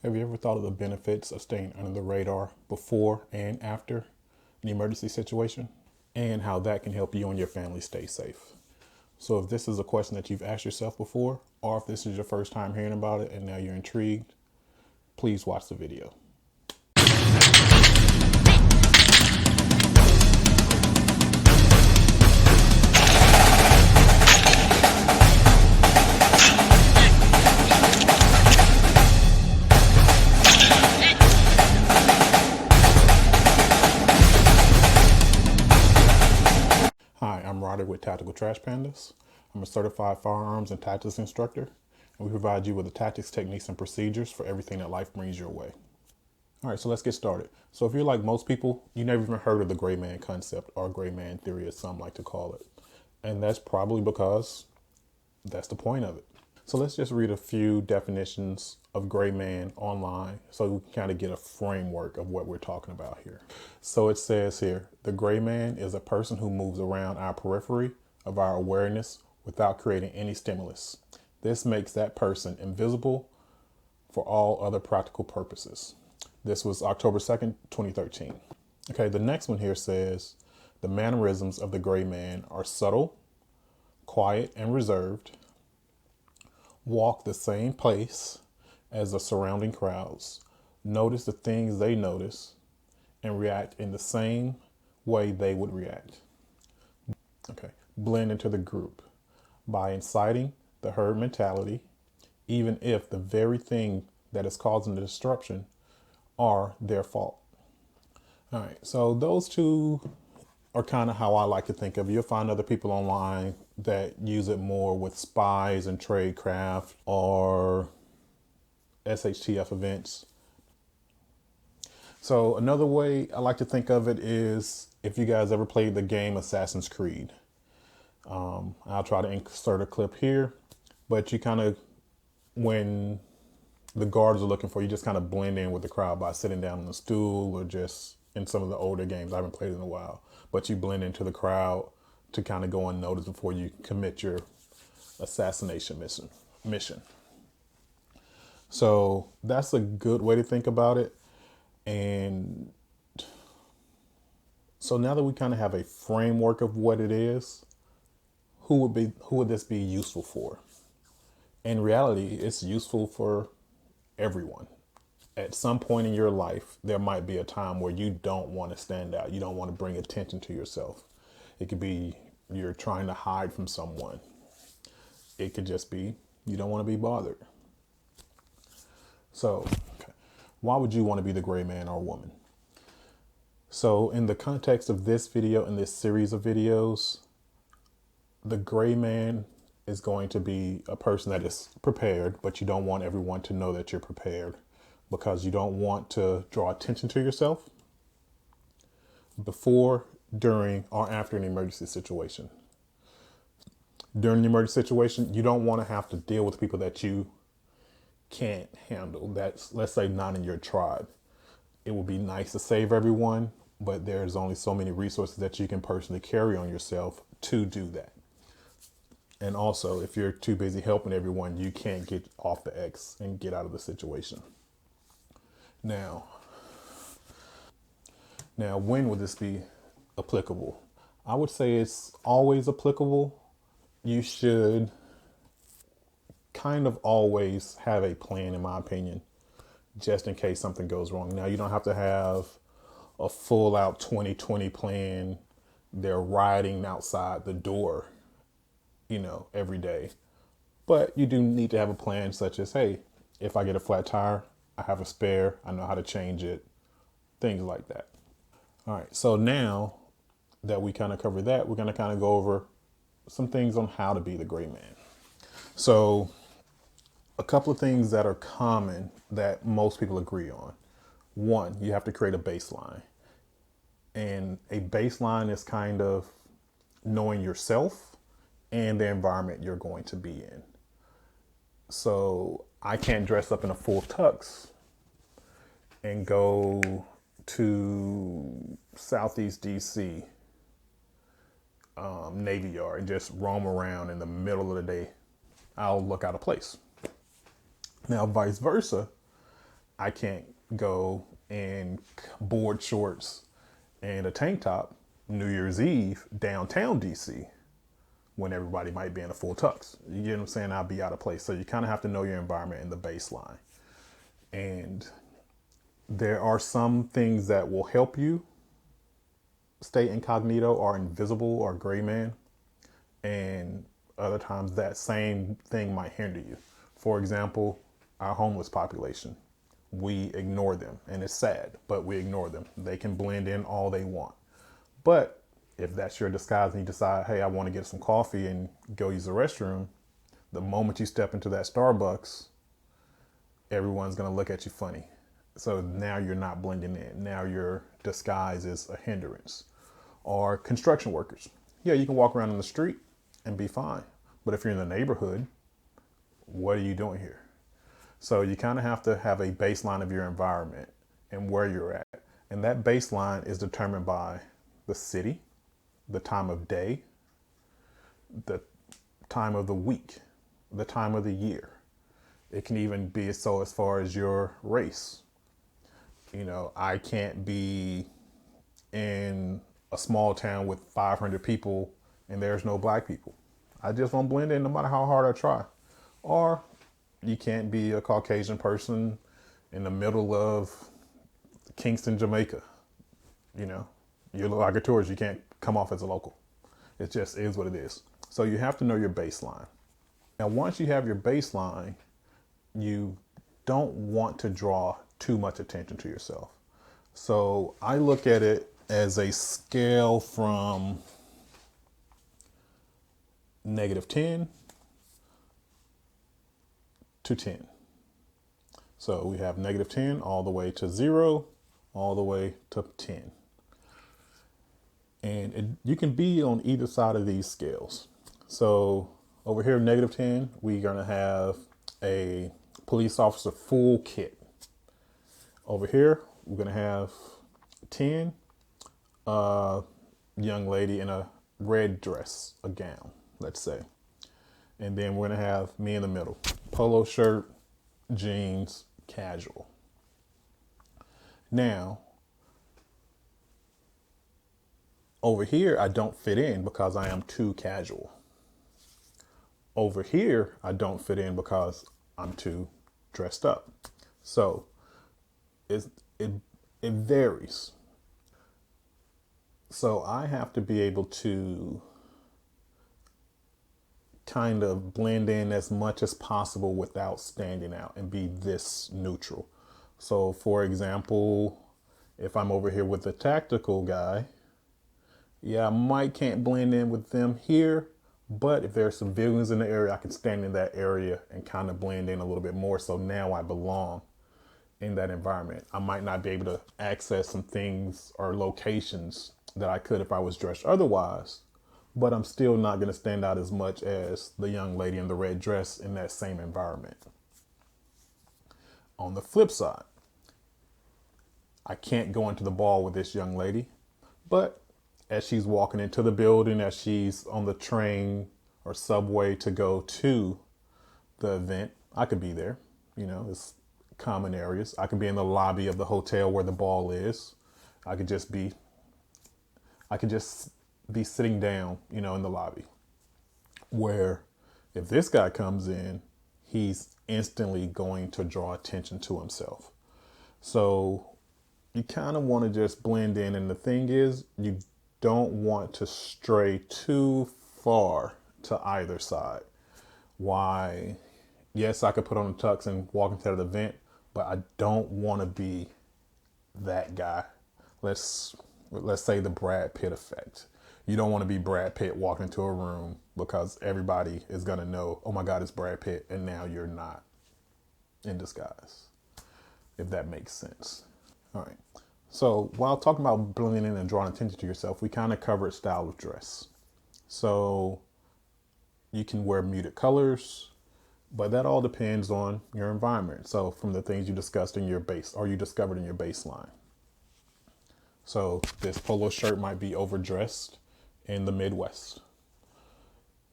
Have you ever thought of the benefits of staying under the radar before and after an emergency situation, and how that can help you and your family stay safe? So if this is a question that you've asked yourself before, or if this is your first time hearing about it and now you're intrigued, please watch the video. Hi, I'm Ryder with Tactical Trash Pandas. I'm a certified firearms and tactics instructor, and we provide you with the tactics, techniques, and procedures for everything that life brings your way. All right, so let's get started. So if you're like most people, you never even heard of the gray man concept, or gray man theory as some like to call it. And that's probably because that's the point of it. So let's just read a few definitions of gray man online so we can kind of get a framework of what we're talking about here. So it says here, the gray man is a person who moves around our periphery of our awareness without creating any stimulus. This makes that person invisible for all other practical purposes. This was October 2nd, 2013. Okay, the next one here says, the mannerisms of the gray man are subtle, quiet, and reserved, walk the same pace as the surrounding crowds, notice the things they notice, and react in the same way they would react. Okay, blend into the group by inciting the herd mentality, even if the very thing that is causing the disruption are their fault. All right, so those two are kind of how I like to think of it. You'll find other people online that use it more with spies and tradecraft or SHTF events. So another way I like to think of it is if you guys ever played the game Assassin's Creed. I'll try to insert a clip here, but you kind of, when the guards are looking for you, just kind of blend in with the crowd by sitting down on a stool, or just in some of the older games. I haven't played in a while, but you blend into the crowd to kind of go unnoticed before you commit your assassination mission. So that's a good way to think about it. And so now that we kind of have a framework of what it is, who would this be useful for? In reality, it's useful for everyone. At some point in your life, there might be a time where you don't want to stand out. You don't want to bring attention to yourself. It could be you're trying to hide from someone. It could just be you don't want to be bothered. So, okay, why would you want to be the gray man or woman? So in the context of this video and this series of videos, the gray man is going to be a person that is prepared, but you don't want everyone to know that you're prepared because you don't want to draw attention to yourself before, during, or after an emergency situation. During the emergency situation, you don't want to have to deal with people that you can't handle. That's, let's say, not in your tribe. It would be nice to save everyone, but there's only so many resources that you can personally carry on yourself to do that. And also, if you're too busy helping everyone, you can't get off the X and get out of the situation. Now, when would this be applicable? I would say it's always applicable. You should kind of always have a plan, in my opinion, just in case something goes wrong. Now, you don't have to have a full out 2020 plan. They're riding outside the door, every day. But you do need to have a plan such as, hey, if I get a flat tire, I have a spare, I know how to change it, things like that. All right, so now that we kind of covered that, we're going to kind of go over some things on how to be the gray man. So a couple of things that are common that most people agree on. One, you have to create a baseline. And a baseline is kind of knowing yourself and the environment you're going to be in. So I can't dress up in a full tux and go to Southeast DC Navy Yard and just roam around in the middle of the day. I'll look out of place. Now, vice versa, I can't go in board shorts and a tank top New Year's Eve downtown DC when everybody might be in a full tux. You get what I'm saying? I'll be out of place. So you kind of have to know your environment and the baseline. And there are some things that will help you stay incognito or invisible or gray man. And other times that same thing might hinder you. For example, our homeless population. We ignore them, and it's sad, but we ignore them. They can blend in all they want. But if that's your disguise and you decide, hey, I want to get some coffee and go use the restroom, the moment you step into that Starbucks, everyone's going to look at you funny. So now you're not blending in. Now your disguise is a hindrance. Or construction workers. Yeah, you can walk around in the street and be fine. But if you're in the neighborhood, what are you doing here? So you kind of have to have a baseline of your environment and where you're at. And that baseline is determined by the city, the time of day, the time of the week, the time of the year. It can even be so as far as your race. You know, I can't be in a small town with 500 people and there's no black people. I just won't blend in no matter how hard I try. Or you can't be a Caucasian person in the middle of Kingston, Jamaica. You know, you look like a tourist. You can't come off as a local. It just is what it is. So you have to know your baseline. Now, once you have your baseline, you don't want to draw too much attention to yourself. So I look at it as a scale from -10 to 10. So we have -10 all the way to 0, all the way to 10. And you can be on either side of these scales. So over here, -10, we're going to have a police officer full kit. Over here, we're going to have 10, young lady in a red dress, a gown, let's say. And then we're going to have me in the middle, polo shirt, jeans, casual. Now, over here, I don't fit in because I am too casual. Over here, I don't fit in because I'm too dressed up. So it varies. So I have to be able to kind of blend in as much as possible without standing out and be this neutral. So for example, if I'm over here with the tactical guy, yeah, I might can't blend in with them here, but if there are civilians in the area, I can stand in that area and kind of blend in a little bit more. So now I belong in that environment. I might not be able to access some things or locations that I could if I was dressed otherwise, but I'm still not going to stand out as much as the young lady in the red dress in that same environment. On the flip side, I can't go into the ball with this young lady, but as she's walking into the building, as she's on the train or subway to go to the event, I could be there. You know, it's common areas. I could be in the lobby of the hotel where the ball is. I could just be sitting down, you know, in the lobby. Where if this guy comes in, he's instantly going to draw attention to himself. So you kind of want to just blend in. And the thing is, you don't want to stray too far to either side. Why? Yes, I could put on a tux and walk into that event, but I don't want to be that guy. Let's say the Brad Pitt effect. You don't want to be Brad Pitt walking into a room because everybody is going to know, oh my God, it's Brad Pitt. And now you're not in disguise, if that makes sense. All right. So while talking about blending in and drawing attention to yourself, we kind of covered style of dress. So you can wear muted colors, but that all depends on your environment. So from the things you discussed in your base, or you discovered in your baseline. So this polo shirt might be overdressed in the Midwest.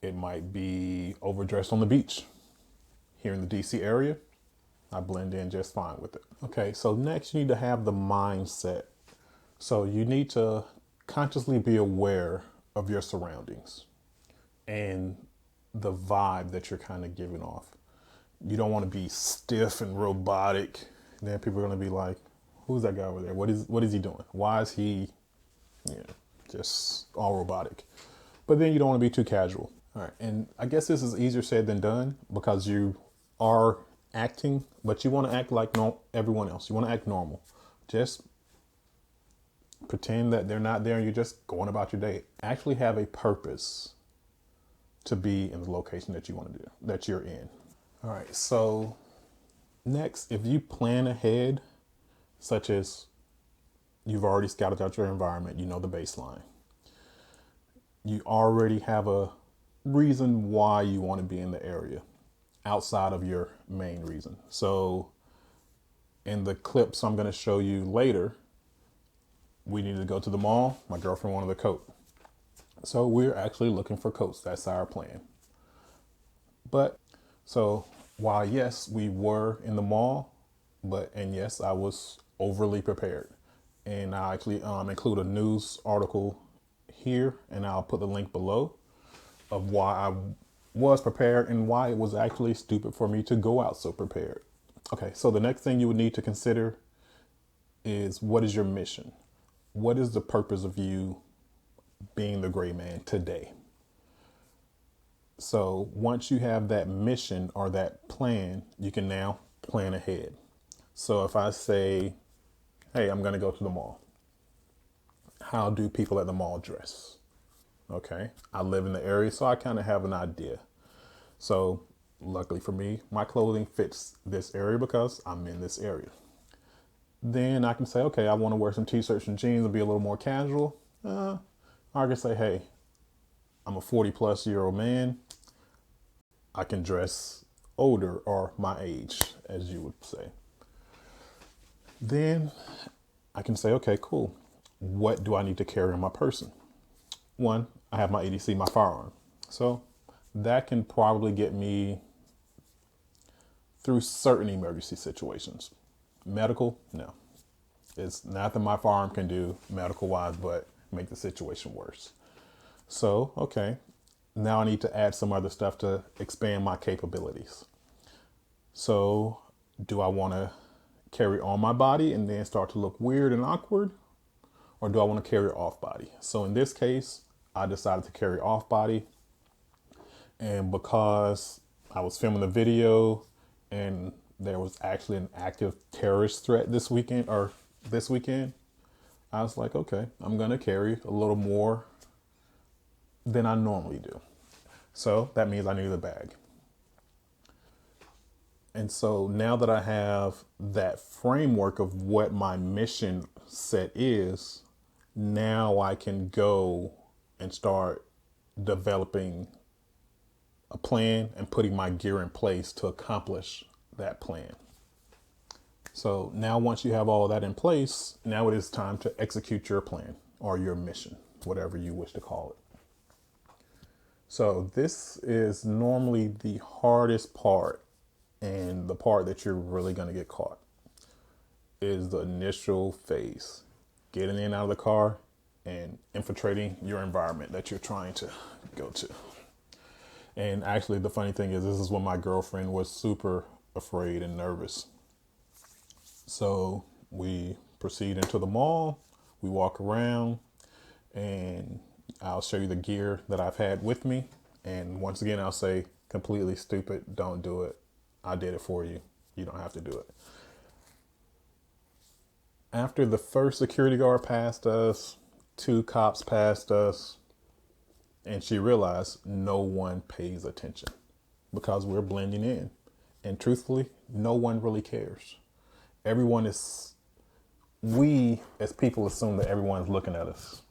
It might be overdressed on the beach. Here in the DC area, I blend in just fine with it. Okay, so next you need to have the mindset. So you need to consciously be aware of your surroundings and the vibe that you're kind of giving off. You don't want to be stiff and robotic. Then people are going to be like, who's that guy over there? What is he doing? Why is he, just all robotic? But then you don't want to be too casual. All right. And I guess this is easier said than done because you are acting, but you want to act like everyone else. You want to act normal. Just pretend that they're not there and you're just going about your day. Actually have a purpose to be in the location that you want to do, that you're in. All right. So next, if you plan ahead, such as you've already scouted out your environment, you know the baseline. You already have a reason why you want to be in the area outside of your main reason. So in the clips I'm going to show you later, we needed to go to the mall. My girlfriend wanted a coat. So we're actually looking for coats. That's our plan. But so while yes, we were in the mall, and yes, I was overly prepared. And I actually include a news article here, and I'll put the link below of why I was prepared and why it was actually stupid for me to go out so prepared. Okay, so the next thing you would need to consider is, what is your mission? What is the purpose of you being the gray man today? So once you have that mission or that plan, you can now plan ahead. So if I say, hey, I'm going to go to the mall. How do people at the mall dress? Okay, I live in the area, so I kind of have an idea. So luckily for me, my clothing fits this area because I'm in this area. Then I can say, okay, I want to wear some t-shirts and jeans and be a little more casual. I can say, hey, I'm a 40-plus-year-old man. I can dress older or my age, as you would say. Then I can say, okay, cool. What do I need to carry on my person? One, I have my EDC, my firearm. So that can probably get me through certain emergency situations. Medical, no. It's nothing my firearm can do medical wise, but make the situation worse. So, okay, now I need to add some other stuff to expand my capabilities. So do I want to carry on my body and then start to look weird and awkward? Or do I want to carry off body? So in this case, I decided to carry off body. And because I was filming the video and there was actually an active terrorist threat this weekend, I was like, okay, I'm going to carry a little more than I normally do. So that means I need a bag. And so now that I have that framework of what my mission set is, now I can go and start developing a plan and putting my gear in place to accomplish that plan. So now once you have all that in place, now it is time to execute your plan or your mission, whatever you wish to call it. So this is normally the hardest part, and the part that you're really going to get caught is the initial phase, getting in and out of the car and infiltrating your environment that you're trying to go to. And actually the funny thing is, this is when my girlfriend was super afraid and nervous. So we proceed into the mall, we walk around, and I'll show you the gear that I've had with me. And once again, I'll say, completely stupid, don't do it. I did it for you. You don't have to do it. After the first security guard passed us, 2 cops passed us, and she realized no one pays attention because we're blending in. And truthfully, no one really cares. We as people assume that everyone's looking at us,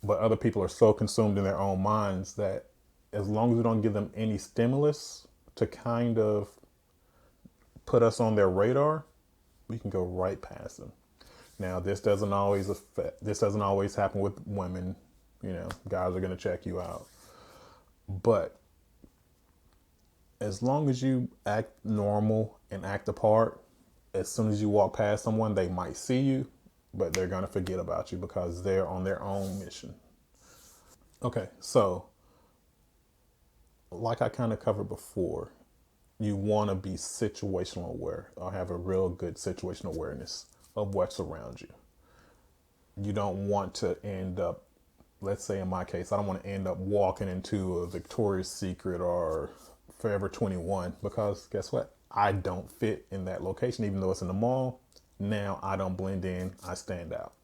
but other people are so consumed in their own minds that as long as we don't give them any stimulus to kind of put us on their radar, we can go right past them. Now, this doesn't always happen with women. Guys are going to check you out. But as long as you act normal and act the part, as soon as you walk past someone, they might see you, but they're going to forget about you because they're on their own mission. Okay, so like I kind of covered before, you want to be situational aware or have a real good situational awareness of what's around you. You don't want to end up, let's say in my case, I don't want to end up walking into a Victoria's Secret or Forever 21 because guess what? I don't fit in that location, even though it's in the mall. Now I don't blend in, I stand out.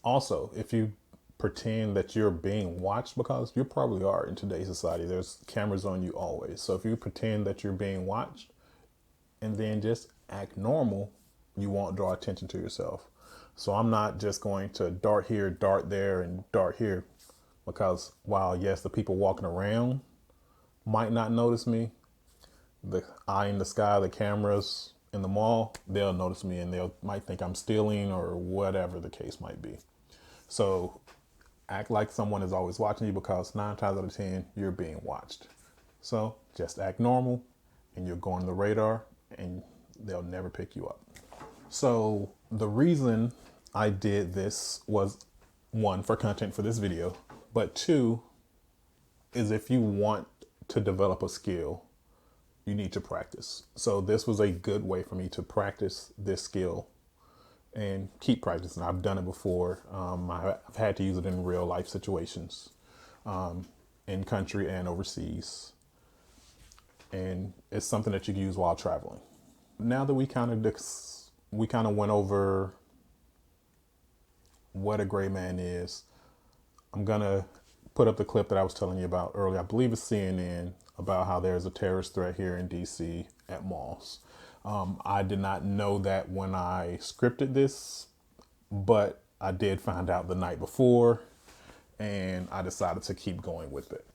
Also, if you pretend that you're being watched, because you probably are in today's society, there's cameras on you always. So if you pretend that you're being watched and then just act normal, you won't draw attention to yourself. So I'm not just going to dart here, dart there, and dart here because while yes, the people walking around might not notice me, the eye in the sky, the cameras in the mall, they'll notice me and might think I'm stealing or whatever the case might be. So act like someone is always watching you because 9 times out of 10, you're being watched. So just act normal and you'll go on the radar and they'll never pick you up. So the reason I did this was 1, for content for this video, but 2 is if you want to develop a skill, you need to practice. So this was a good way for me to practice this skill and keep practicing. I've done it before. I've had to use it in real life situations, in country and overseas. And it's something that you can use while traveling. Now that we kind of went over what a gray man is, I'm gonna put up the clip that I was telling you about earlier. I believe it's CNN, about how there's a terrorist threat here in DC at malls. I did not know that when I scripted this, but I did find out the night before and I decided to keep going with it.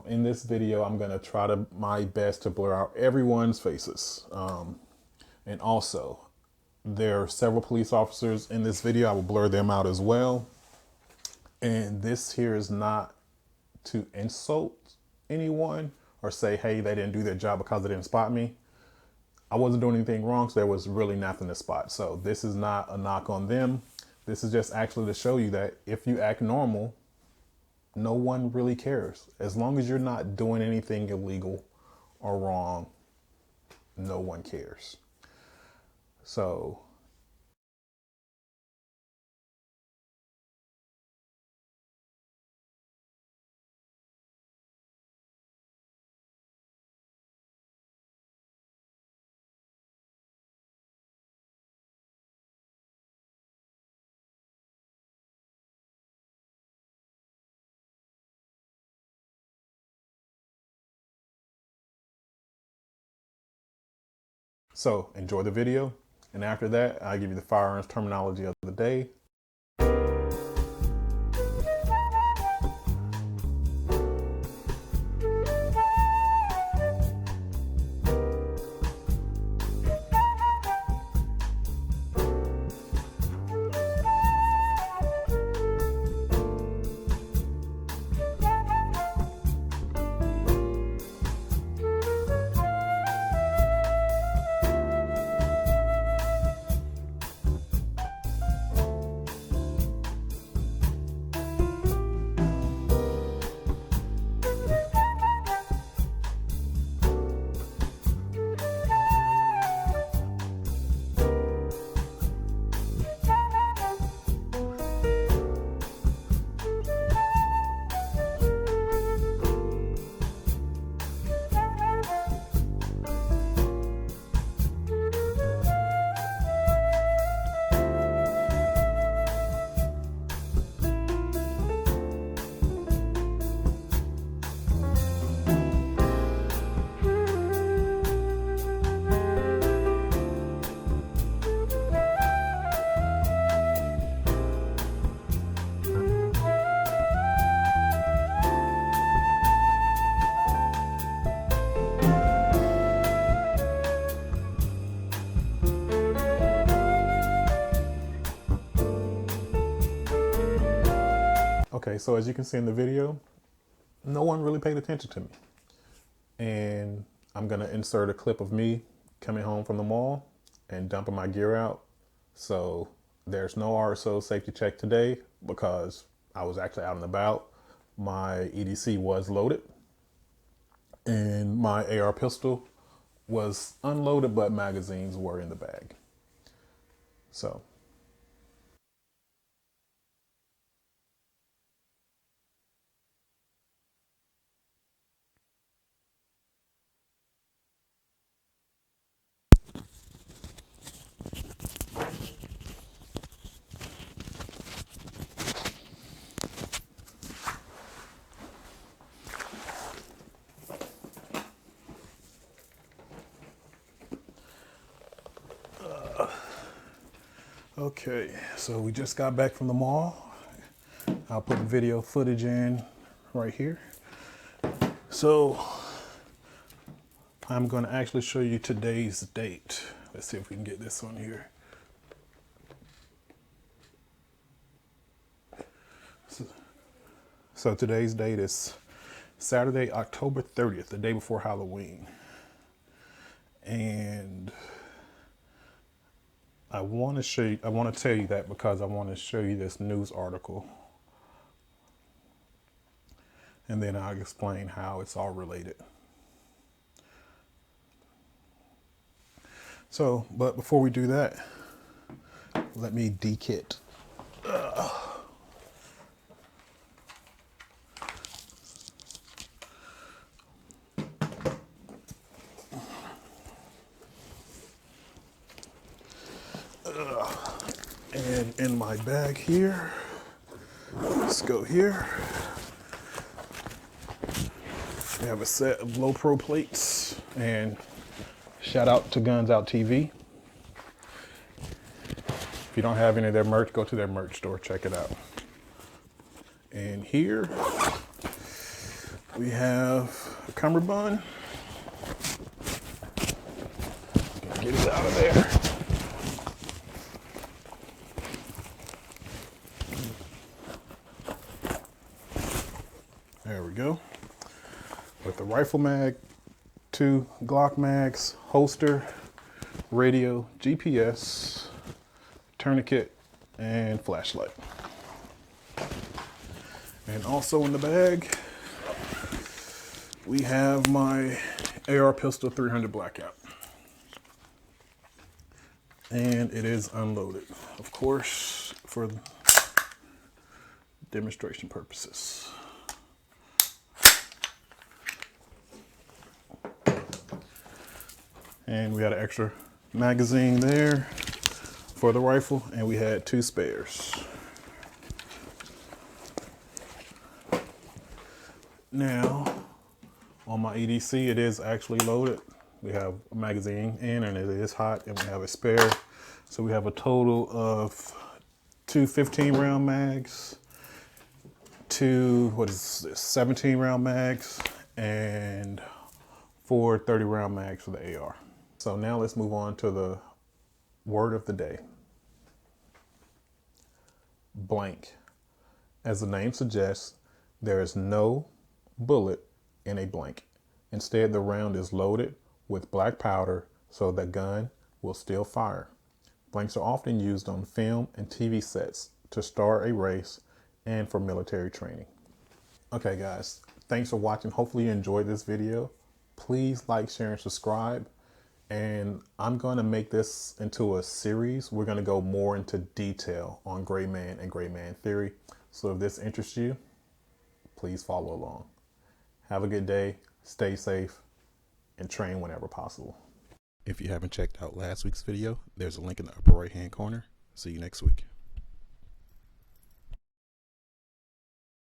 In this video, I'm going to try my best to blur out everyone's faces. And also, there are several police officers in this video. I will blur them out as well. And this here is not to insult anyone or say, hey, they didn't do their job because they didn't spot me. I wasn't doing anything wrong, so there was really nothing to spot. So this is not a knock on them. This is just actually to show you that if you act normal, no one really cares. As long as you're not doing anything illegal or wrong, no one cares. So enjoy the video. And after that, I'll give you the firearms terminology of the day. Okay, so as you can see in the video, no one really paid attention to me. And I'm gonna insert a clip of me coming home from the mall and dumping my gear out. So there's no RSO safety check today because I was actually out and about. My EDC was loaded and my AR pistol was unloaded, but magazines were in the bag. So okay, so we just got back from the mall. I'll put the video footage in right here. So I'm going to actually show you today's date. Let's see if we can get this on here. So today's date is Saturday, October 30th, the day before Halloween. And I want to tell you that because I want to show you this news article. And then I'll explain how it's all related. So, but before we do that, let me de-kit. And in my bag here, let's go here. We have a set of low pro plates, and shout out to Guns Out TV. If you don't have any of their merch, go to their merch store, check it out. And here we have a cummerbund. Get it out of there. There we go. With the rifle mag, 2 Glock mags, holster, radio, GPS, tourniquet, and flashlight. And also in the bag, we have my AR pistol 300 Blackout. And it is unloaded, of course, for demonstration purposes. And we had an extra magazine there for the rifle, and we had 2 spares. Now, on my EDC, it is actually loaded. We have a magazine in, and it is hot, and we have a spare. So we have a total of 2 15-round mags, 2, 17-round mags, and 4 30-round mags for the AR. So now let's move on to the word of the day. Blank. As the name suggests, there is no bullet in a blank. Instead, the round is loaded with black powder so the gun will still fire. Blanks are often used on film and TV sets to start a race and for military training. Okay guys, thanks for watching. Hopefully you enjoyed this video. Please like, share, and subscribe. And I'm going to make this into a series. We're going to go more into detail on gray man and gray man theory. So if this interests you, please follow along. Have a good day, stay safe, and train whenever possible. If you haven't checked out last week's video, there's a link in the upper right hand corner. See you next week.